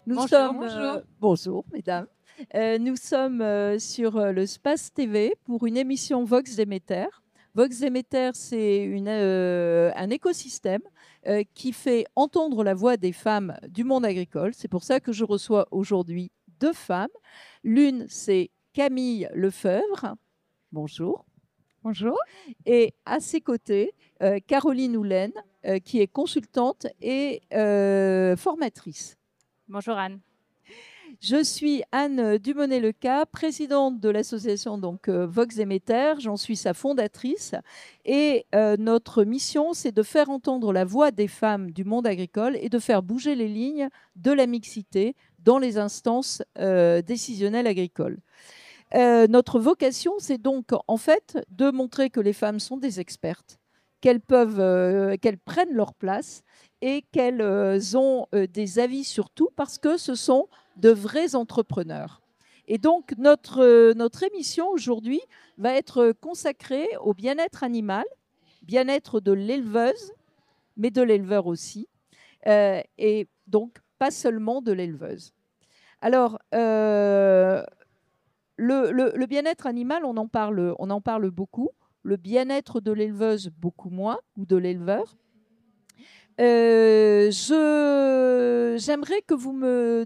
Bonjour, mesdames. Nous sommes sur le Space TV pour une émission Vox Déméter. Vox Déméter, c'est un écosystème qui fait entendre la voix des femmes du monde agricole. C'est pour ça que je reçois aujourd'hui deux femmes. L'une, c'est Camille Lefebvre. Bonjour. Bonjour. Et à ses côtés, Caroline Houlaine, qui est consultante et formatrice. Bonjour Anne. Je suis Anne Dumonet-Leca, présidente de l'association Vox Déméter. J'en suis sa fondatrice. Et notre mission, c'est de faire entendre la voix des femmes du monde agricole et de faire bouger les lignes de la mixité dans les instances décisionnelles agricoles. Notre vocation, c'est donc en fait de montrer que les femmes sont des expertes, qu'elles prennent leur place et qu'elles ont des avis sur tout parce que ce sont de vrais entrepreneurs. Et donc, notre émission aujourd'hui va être consacrée au bien-être animal, bien-être de l'éleveuse, mais de l'éleveur aussi, et donc pas seulement de l'éleveuse. Alors, le bien-être animal, on en parle beaucoup. Le bien-être de l'éleveuse, beaucoup moins, ou de l'éleveur. J'aimerais que vous me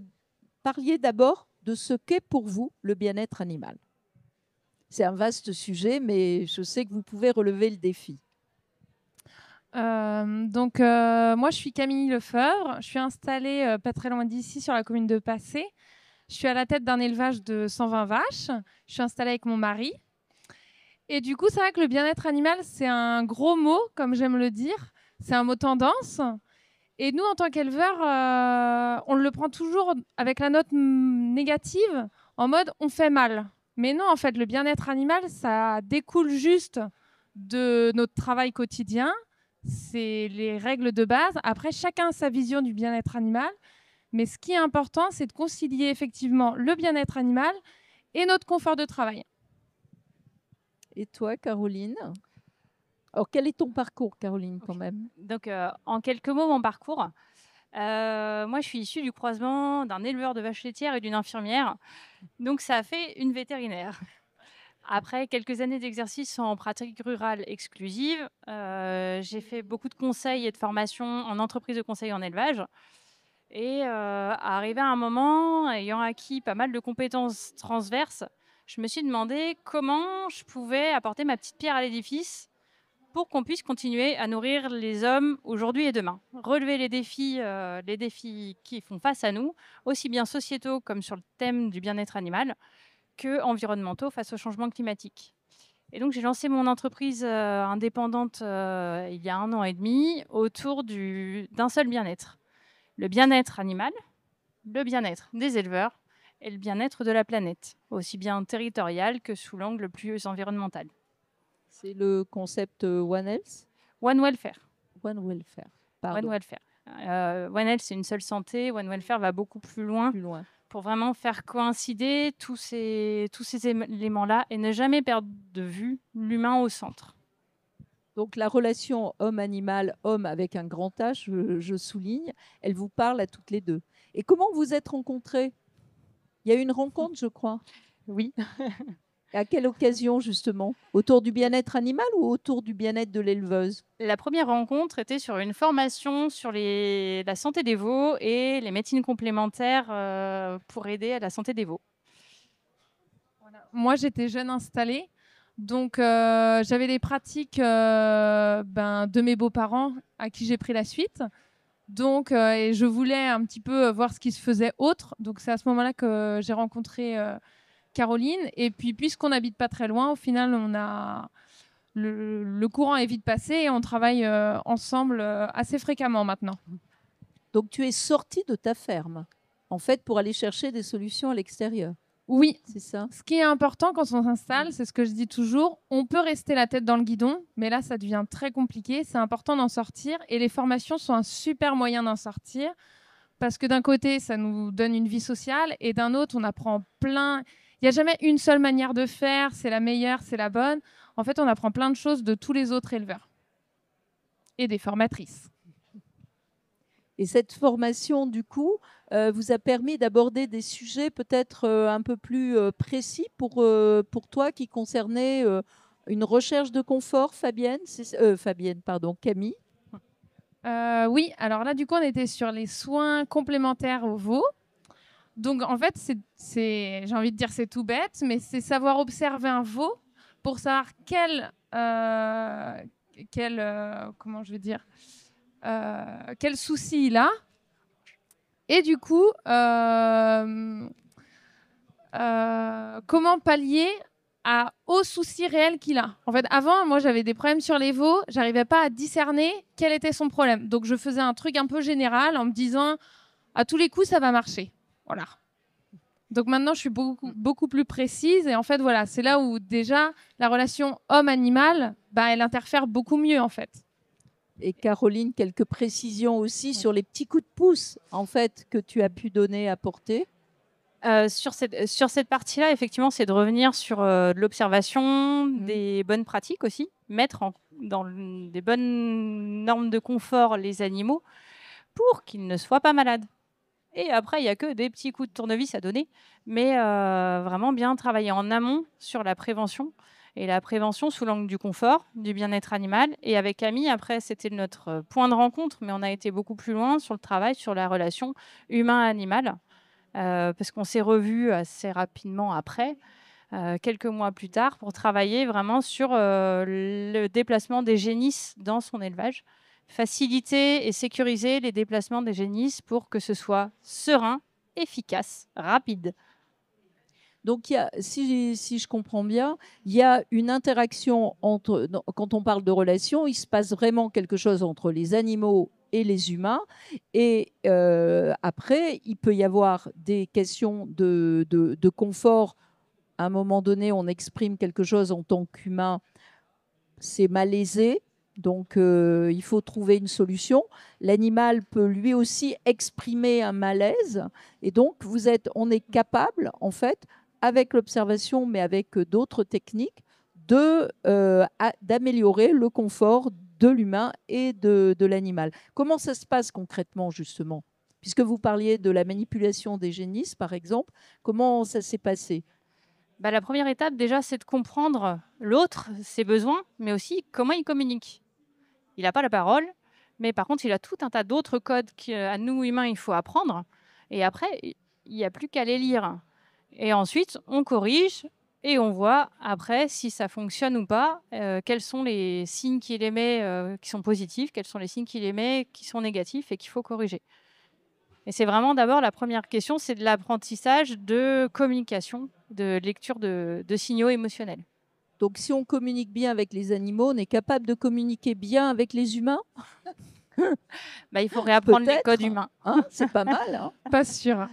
parliez d'abord de ce qu'est pour vous le bien-être animal. C'est un vaste sujet, mais je sais que vous pouvez relever le défi. Moi, je suis Camille Lefebvre. Je suis installée pas très loin d'ici, sur la commune de Passé. Je suis à la tête d'un élevage de 120 vaches. Je suis installée avec mon mari. Et du coup, c'est vrai que le bien-être animal, c'est un gros mot, comme j'aime le dire. C'est un mot tendance. Et nous, en tant qu'éleveurs, on le prend toujours avec la note négative, en mode on fait mal. Mais non, en fait, le bien-être animal, ça découle juste de notre travail quotidien. C'est les règles de base. Après, chacun a sa vision du bien-être animal. Mais ce qui est important, c'est de concilier effectivement le bien-être animal et notre confort de travail. Et toi, Caroline ? Alors, quel est ton parcours, Caroline, quand même ? Donc, en quelques mots, mon parcours. Moi, je suis issue du croisement d'un éleveur de vaches laitières et d'une infirmière. Donc, ça a fait une vétérinaire. Après quelques années d'exercice en pratique rurale exclusive, j'ai fait beaucoup de conseils et de formations en entreprise de conseil en élevage. Et arrivé à un moment, ayant acquis pas mal de compétences transverses, je me suis demandé comment je pouvais apporter ma petite pierre à l'édifice pour qu'on puisse continuer à nourrir les hommes aujourd'hui et demain. Relever les défis qui font face à nous, aussi bien sociétaux comme sur le thème du bien-être animal, que environnementaux face au changement climatique. Et donc, j'ai lancé mon entreprise indépendante il y a 1 an et demi autour d'un seul bien-être. Le bien-être animal, le bien-être des éleveurs et le bien-être de la planète, aussi bien territorial que sous l'angle plus environnemental. C'est le concept One Health ? One Welfare. One Welfare, pardon. One Welfare. One Health, c'est une seule santé. One Welfare va beaucoup plus loin pour vraiment faire coïncider tous ces éléments-là et ne jamais perdre de vue l'humain au centre. Donc, la relation homme-animal, homme avec un grand H, je souligne, elle vous parle à toutes les deux. Et comment vous êtes rencontrées ? Il y a eu une rencontre, je crois. Oui. Et à quelle occasion, justement ? Autour du bien-être animal ou autour du bien-être de l'éleveuse ? La première rencontre était sur une formation sur la santé des veaux et les médecines complémentaires pour aider à la santé des veaux. Voilà. Moi, j'étais jeune installée. Donc, j'avais les pratiques de mes beaux-parents à qui j'ai pris la suite. Donc, et je voulais un petit peu voir ce qui se faisait autre. Donc, c'est à ce moment-là que j'ai rencontré Caroline. Et puis, puisqu'on n'habite pas très loin, au final, on a le courant est vite passé et on travaille ensemble assez fréquemment maintenant. Donc, tu es sortie de ta ferme, en fait, pour aller chercher des solutions à l'extérieur. Oui, c'est ça. Ce qui est important quand on s'installe, c'est ce que je dis toujours, on peut rester la tête dans le guidon, mais là, ça devient très compliqué. C'est important d'en sortir et les formations sont un super moyen d'en sortir parce que d'un côté, ça nous donne une vie sociale et d'un autre, on apprend plein. Il n'y a jamais une seule manière de faire, c'est la meilleure, c'est la bonne. En fait, on apprend plein de choses de tous les autres éleveurs et des formatrices. Et cette formation, du coup, vous a permis d'aborder des sujets peut-être un peu plus précis pour toi qui concernaient une recherche de confort, Fabienne, pardon, Camille. Oui, alors là, du coup, on était sur les soins complémentaires aux veaux. Donc, en fait, j'ai envie de dire c'est tout bête, mais c'est savoir observer un veau pour savoir comment je vais dire, quel souci il a. Et du coup, comment pallier aux soucis réels qu'il a. En fait, avant, moi, j'avais des problèmes sur les veaux. J'arrivais pas à discerner quel était son problème. Donc, je faisais un truc un peu général en me disant, à tous les coups, ça va marcher. Voilà. Donc maintenant, je suis beaucoup plus précise. Et en fait, voilà, c'est là où déjà la relation homme-animal, elle interfère beaucoup mieux, en fait. Et Caroline, quelques précisions aussi sur les petits coups de pouce, en fait, que tu as pu donner, apporter. Sur cette partie-là, effectivement, c'est de revenir sur de l'observation, des bonnes pratiques aussi, mettre dans des bonnes normes de confort les animaux pour qu'ils ne soient pas malades. Et après, il n'y a que des petits coups de tournevis à donner, mais vraiment bien travailler en amont sur la prévention. Et la prévention sous l'angle du confort, du bien-être animal. Et avec Camille, après, c'était notre point de rencontre, mais on a été beaucoup plus loin sur le travail, sur la relation humain-animal. Parce qu'on s'est revus assez rapidement après, quelques mois plus tard, pour travailler vraiment sur le déplacement des génisses dans son élevage. Faciliter et sécuriser les déplacements des génisses pour que ce soit serein, efficace, rapide. Donc, si je comprends bien, il y a une interaction quand on parle de relation, il se passe vraiment quelque chose entre les animaux et les humains. Et après, il peut y avoir des questions de confort. À un moment donné, on exprime quelque chose en tant qu'humain, c'est malaisé. Donc, il faut trouver une solution. L'animal peut lui aussi exprimer un malaise. Et donc, on est capable, en fait, avec l'observation, mais avec d'autres techniques, d'améliorer le confort de l'humain et de l'animal. Comment ça se passe concrètement, justement? Puisque vous parliez de la manipulation des génisses, par exemple, comment ça s'est passé? La première étape, déjà, c'est de comprendre l'autre, ses besoins, mais aussi comment il communique. Il n'a pas la parole, mais par contre, il a tout un tas d'autres codes qu'à nous, humains, il faut apprendre. Et après, il n'y a plus qu'à les lire. Et ensuite, on corrige et on voit après si ça fonctionne ou pas, quels sont les signes qu'il émet qui sont positifs, quels sont les signes qu'il émet qui sont négatifs et qu'il faut corriger. Et c'est vraiment d'abord la première question, c'est de l'apprentissage de communication, de lecture de signaux émotionnels. Donc, si on communique bien avec les animaux, on est capable de communiquer bien avec les humains? Il faut réapprendre les codes humains. Hein, c'est pas mal. Hein. Pas sûr.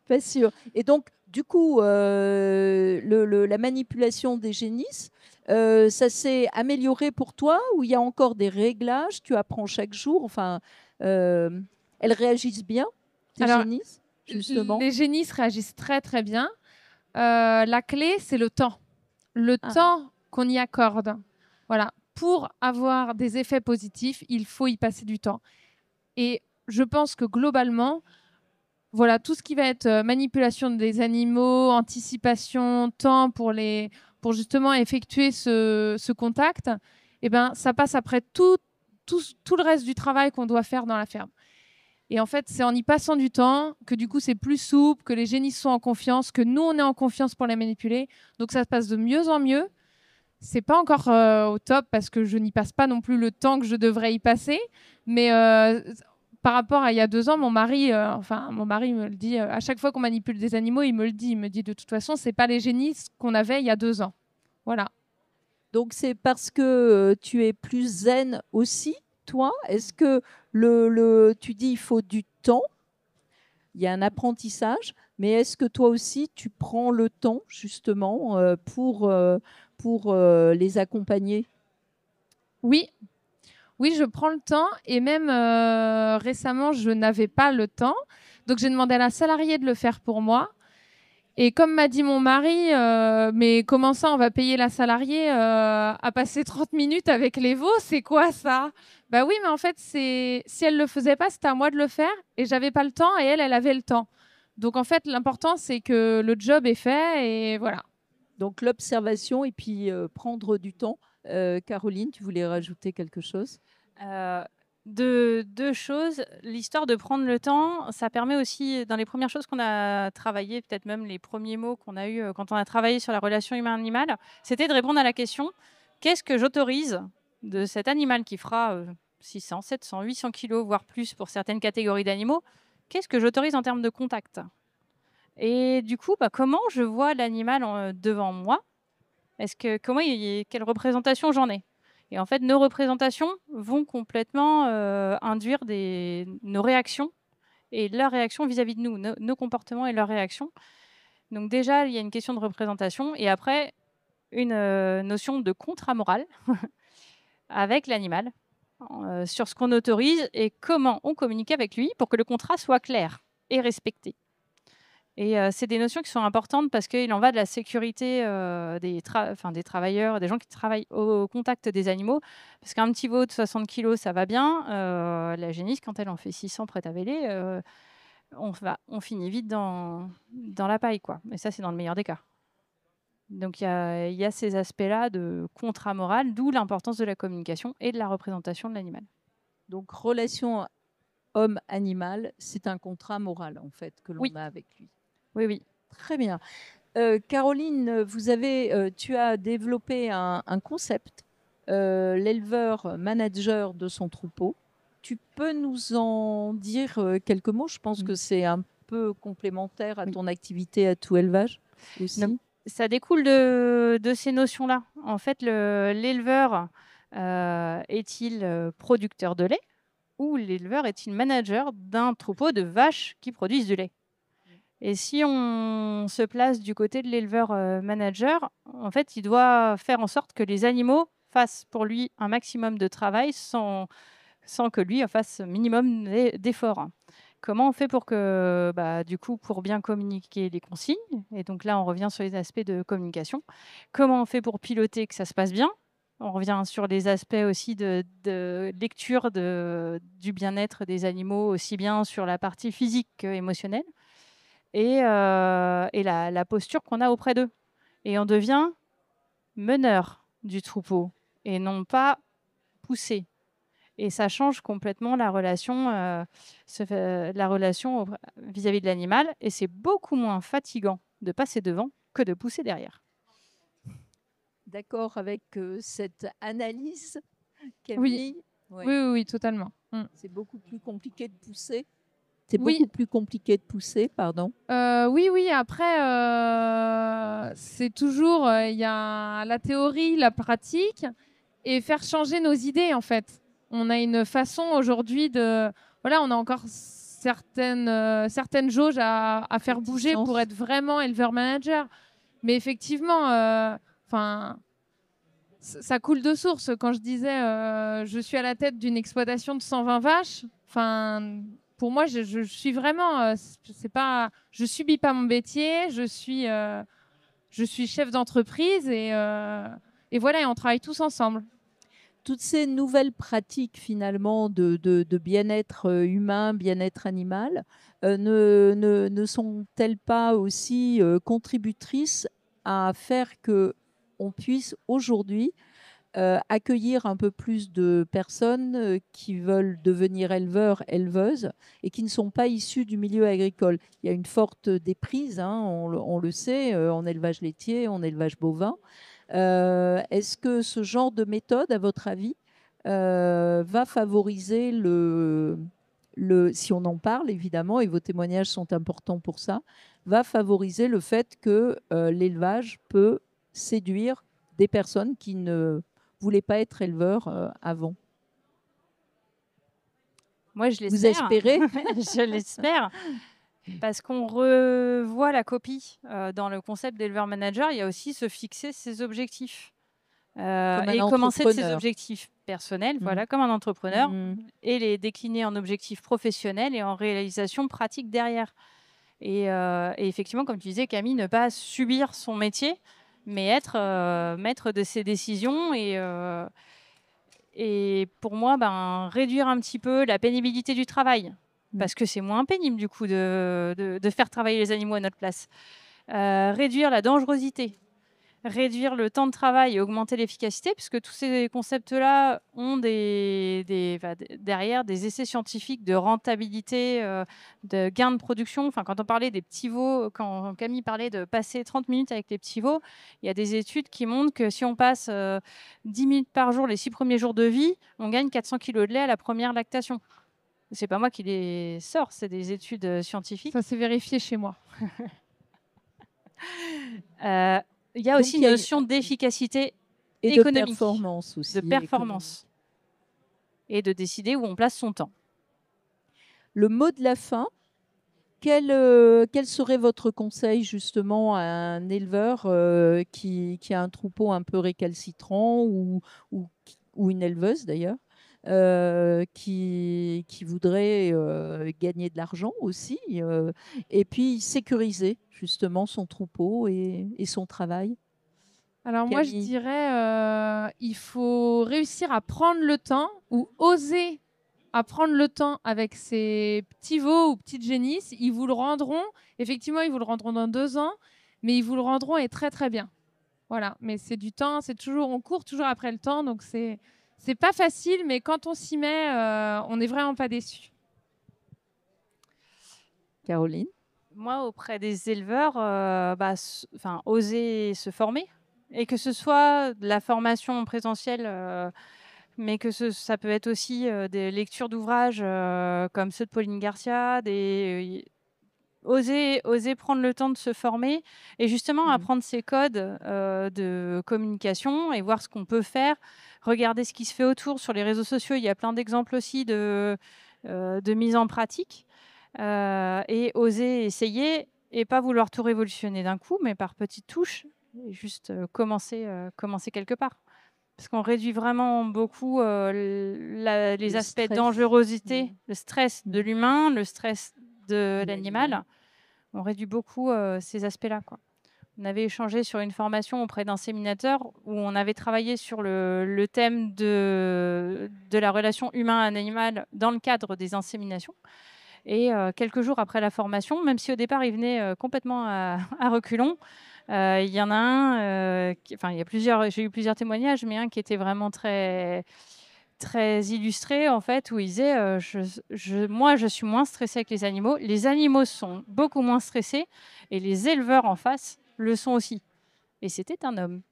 Pas sûr. Et donc, du coup, la manipulation des génisses, ça s'est amélioré pour toi ou il y a encore des réglages? Tu apprends chaque jour. Enfin, elles réagissent bien, tes génisses, justement? Les génisses réagissent très, très bien. La clé, c'est le temps. Le temps qu'on y accorde. Voilà. Pour avoir des effets positifs, il faut y passer du temps. Et je pense que globalement, voilà, tout ce qui va être manipulation des animaux, anticipation, temps pour justement effectuer ce contact, ça passe après tout le reste du travail qu'on doit faire dans la ferme. Et en fait, c'est en y passant du temps que du coup, c'est plus souple, que les génisses sont en confiance, que nous, on est en confiance pour les manipuler. Donc, ça se passe de mieux en mieux. C'est pas encore au top parce que je n'y passe pas non plus le temps que je devrais y passer. Mais par rapport à il y a 2 ans, mon mari me le dit, à chaque fois qu'on manipule des animaux, il me dit de toute façon, c'est pas les génisses qu'on avait il y a 2 ans. Voilà. Donc, c'est parce que tu es plus zen aussi, toi? Est-ce que tu dis il faut du temps, il y a un apprentissage, mais est-ce que toi aussi tu prends le temps justement pour les accompagner? Oui, je prends le temps et même récemment je n'avais pas le temps, donc j'ai demandé à la salariée de le faire pour moi Et comme m'a dit mon mari, mais comment ça, on va payer la salariée à passer 30 minutes avec les veaux? C'est quoi ça? Bah oui, mais en fait, si elle le faisait pas, c'était à moi de le faire et j'avais pas le temps et elle avait le temps. Donc en fait, l'important, c'est que le job est fait et voilà. Donc l'observation et puis prendre du temps. Caroline, tu voulais rajouter quelque chose? Deux choses. L'histoire de prendre le temps, ça permet aussi, dans les premières choses qu'on a travaillées, peut-être même les premiers mots qu'on a eus quand on a travaillé sur la relation humain-animal, c'était de répondre à la question: qu'est-ce que j'autorise de cet animal qui fera 600, 700, 800 kilos, voire plus pour certaines catégories d'animaux? Qu'est-ce que j'autorise en termes de contact? Et du coup, comment je vois l'animal devant moi? Quelle représentation j'en ai? Et en fait, nos représentations vont complètement induire nos réactions et leurs réactions vis-à-vis de nous, nos comportements et leurs réactions. Donc déjà, il y a une question de représentation et après, une notion de contrat moral avec l'animal sur ce qu'on autorise et comment on communique avec lui pour que le contrat soit clair et respecté. Et c'est des notions qui sont importantes parce qu'il en va de la sécurité des travailleurs, des gens qui travaillent au contact des animaux. Parce qu'un petit veau de 60 kilos, ça va bien. La génisse, quand elle en fait 600 prête à véler, on finit vite dans la paille, quoi. Et ça, c'est dans le meilleur des cas. Donc il y a ces aspects-là de contrat moral, d'où l'importance de la communication et de la représentation de l'animal. Donc relation homme-animal, c'est un contrat moral en fait que l'on a avec lui. Oui, oui. Très bien. Caroline, tu as développé un concept, l'éleveur manager de son troupeau. Tu peux nous en dire quelques mots? Je pense que c'est un peu complémentaire à ton activité à Tout Élevage aussi. Donc, ça découle de ces notions-là. En fait, l'éleveur est-il producteur de lait ou l'éleveur est-il manager d'un troupeau de vaches qui produisent du lait? Et si on se place du côté de l'éleveur manager, en fait, il doit faire en sorte que les animaux fassent pour lui un maximum de travail sans que lui en fasse minimum d'efforts. Comment on fait pour que, du coup, pour bien communiquer les consignes? Et donc là, on revient sur les aspects de communication. Comment on fait pour piloter que ça se passe bien? On revient sur les aspects aussi de lecture du bien-être des animaux, aussi bien sur la partie physique qu'émotionnelle. Et la posture qu'on a auprès d'eux. Et on devient meneur du troupeau et non pas poussé. Et ça change complètement la relation vis-à-vis de l'animal. Et c'est beaucoup moins fatigant de passer devant que de pousser derrière. D'accord avec cette analyse, Camille? Oui, totalement. C'est beaucoup plus compliqué de pousser. C'est beaucoup plus compliqué de pousser, pardon. Oui. Après, c'est toujours, il y a la théorie, la pratique, et faire changer nos idées, en fait. On a une façon aujourd'hui de... Voilà, on a encore certaines jauges à faire bouger pour être vraiment éleveur-manager. Mais effectivement, ça coule de source. Quand je disais je suis à la tête d'une exploitation de 120 vaches, pour moi, je suis vraiment... je subis pas mon métier, je suis chef d'entreprise et voilà, et on travaille tous ensemble. Toutes ces nouvelles pratiques finalement de bien-être humain, bien-être animal, ne sont-elles pas aussi contributrices à faire qu'on puisse aujourd'hui accueillir un peu plus de personnes qui veulent devenir éleveurs, éleveuses et qui ne sont pas issues du milieu agricole? Il y a une forte déprise, on le sait, en élevage laitier, en élevage bovin. Est-ce que ce genre de méthode, à votre avis, va favoriser si on en parle évidemment, et vos témoignages sont importants pour ça, va favoriser le fait que l'élevage peut séduire des personnes qui ne voulaient pas être éleveurs avant? Moi, je l'espère. Vous espérez? Je l'espère. Parce qu'on revoit la copie dans le concept d'éleveur-manager, il y a aussi se fixer ses objectifs. Et commencer de ses objectifs personnels, voilà, comme un entrepreneur, et les décliner en objectifs professionnels et en réalisation pratique derrière. Et effectivement, comme tu disais, Camille, ne pas subir son métier, mais être maître de ses décisions. Et pour moi, réduire un petit peu la pénibilité du travail, parce que c'est moins pénible du coup de faire travailler les animaux à notre place. Réduire la dangerosité, réduire le temps de travail et augmenter l'efficacité, puisque tous ces concepts-là ont derrière des essais scientifiques de rentabilité, de gain de production. Enfin, quand on parlait des petits veaux, quand Camille parlait de passer 30 minutes avec les petits veaux, il y a des études qui montrent que si on passe 10 minutes par jour les 6 premiers jours de vie, on gagne 400 kg de lait à la première lactation. C'est pas moi qui les sors, c'est des études scientifiques. Ça s'est vérifié chez moi. Il y a aussi une notion d'efficacité et économique, de performance aussi. De performance. Et de décider où on place son temps. Le mot de la fin, quel serait votre conseil justement à un éleveur qui a un troupeau un peu récalcitrant ou une éleveuse d'ailleurs qui voudrait gagner de l'argent aussi et puis sécuriser justement son troupeau et son travail? Alors moi, je dirais il faut réussir à prendre le temps ou oser à prendre le temps avec ces petits veaux ou petites génisses. Ils vous le rendront, effectivement, ils vous le rendront dans 2 ans, mais ils vous le rendront et très très bien. Voilà, mais c'est du temps, on court toujours après le temps, donc c'est pas facile, mais quand on s'y met, on n'est vraiment pas déçu. Caroline? Moi, auprès des éleveurs, oser se former, et que ce soit de la formation présentielle, mais que ça peut être aussi des lectures d'ouvrages comme ceux de Pauline Garcia, oser prendre le temps de se former et justement apprendre ces codes de communication et voir ce qu'on peut faire, regarder ce qui se fait autour sur les réseaux sociaux. Il y a plein d'exemples aussi de mise en pratique et oser essayer et pas vouloir tout révolutionner d'un coup, mais par petites touches, et juste commencer quelque part. Parce qu'on réduit vraiment beaucoup les aspects de dangerosité, le stress de l'humain, le stress de l'animal. On réduit beaucoup ces aspects-là, quoi. On avait échangé sur une formation auprès d'inséminateurs où on avait travaillé sur le thème de la relation humain-animal dans le cadre des inséminations. Et quelques jours après la formation, même si au départ il venait complètement à reculons, il y en a un, j'ai eu plusieurs témoignages, mais un qui était vraiment très, très illustré, en fait, où il disait moi, je suis moins stressé avec les animaux sont beaucoup moins stressés, et les éleveurs en face le sont aussi. Et c'était un homme.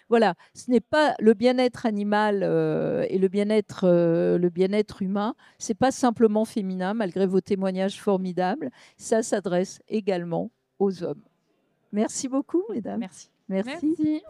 Voilà, ce n'est pas le bien-être animal et le bien-être humain, c'est pas simplement féminin, malgré vos témoignages formidables. Ça s'adresse également aux hommes. Merci beaucoup, mesdames. Merci. Merci. Merci.